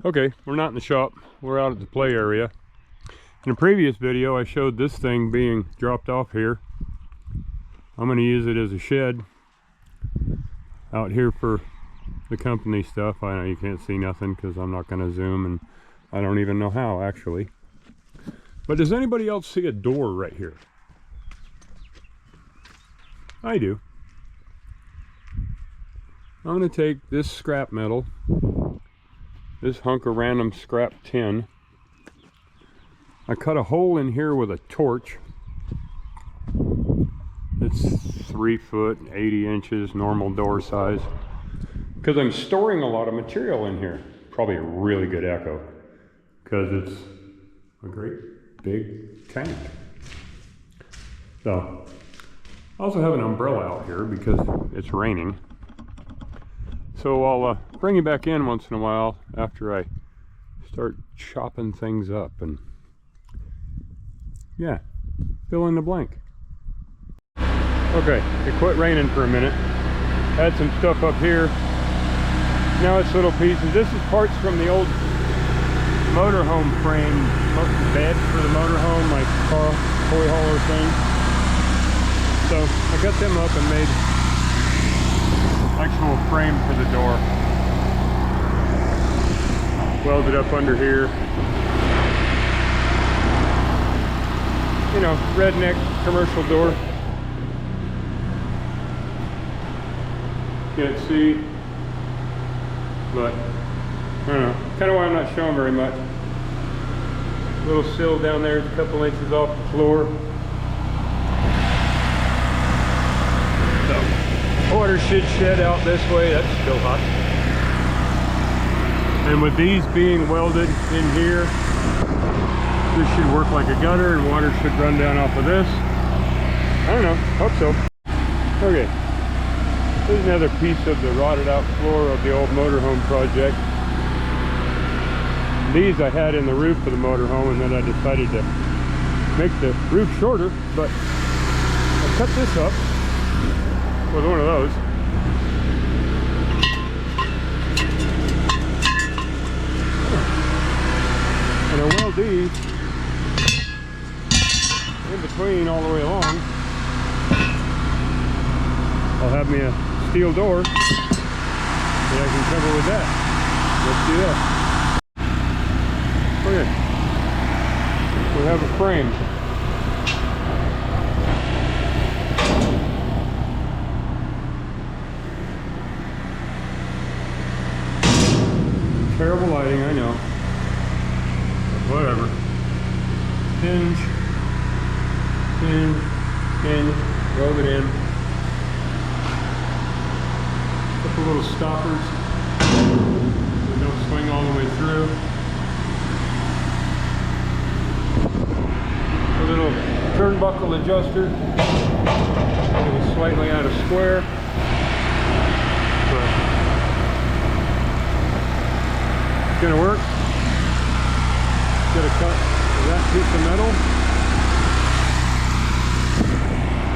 Okay, we're not in the shop. We're out at the play area. In a previous video, I showed this thing being dropped off here. I'm going to use it as a shed out here for the company stuff. I know you can't see nothing because I'm not going to zoom, and I don't even know how actually. But does anybody else see a door right here? I do. I'm going to take this scrap metal, this hunk of random scrap tin. I cut a hole in here with a torch. It's 3 foot, 80 inches, normal door size. Because I'm storing a lot of material in here. Probably a really good echo. Because it's a great big tank. So, I also have an umbrella out here because it's raining. So I'll bring you back in once in a while after I start chopping things up and yeah, fill in the blank. Okay, it quit raining for a minute. Had some stuff up here. Now it's little pieces. This is parts from the old motorhome frame, bed for the motorhome, like car toy hauler thing. So I cut them up and made actual frame for the door. Welded up under here. You know, redneck commercial door. Can't see, but I don't know. Kind of why I'm not showing very much. Little sill down there is a couple inches off the floor. So, water should shed out this way. That's still hot. And with these being welded in here, this should work like a gutter and water should run down off of this. I don't know, hope so. Okay, here's another piece of the rotted out floor of the old motorhome project. These I had in the roof of the motorhome, and then I decided to make the roof shorter, but I cut this up with one of those. And I weld these in between all the way along. I'll have me a steel door that I can cover with that. Let's do that. Okay. We have a frame. Terrible lighting, I know. But whatever. Hinge. Rub it in. Couple little stoppers. They don't swing all the way through. A little turnbuckle adjuster. It was slightly out of square. But it's gonna work. Get a cut of that piece of metal.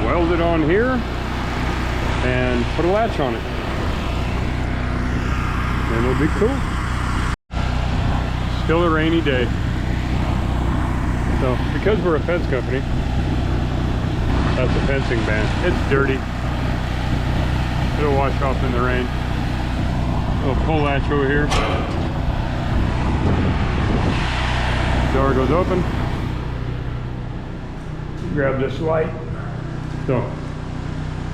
Weld it on here and put a latch on it, and it'll be cool. Still a rainy day, so because we're a fence company, that's a fencing band. It's dirty, it'll wash off in the rain. Little pull latch over here, door goes open. Grab this light. So,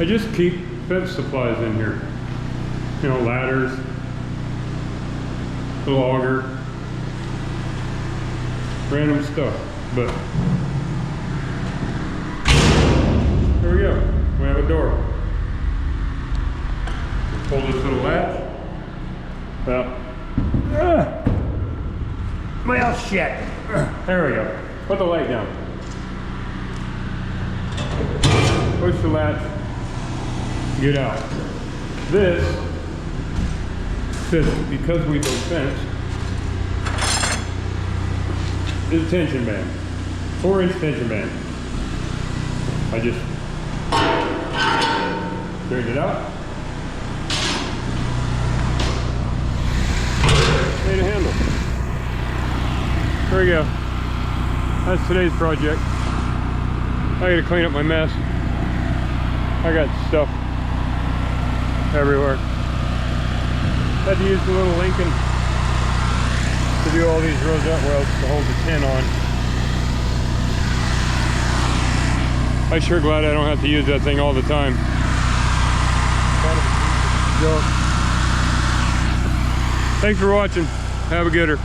I just keep fence supplies in here. You know, ladders, little auger, random stuff. But, here we go. We have a door. Pull this little latch. Well, shit. There we go. Put the light down. Push the latch, get out. This fits, because we go fenced, is a tension band. 4-inch tension band. I just straighten it out. Made a handle. There we go. That's today's project. I gotta clean up my mess. I got stuff everywhere. Had to use the little Lincoln to do all these rosette welds to hold the tin on. I'm sure glad I don't have to use that thing all the time. Thanks for watching. Have a gooder.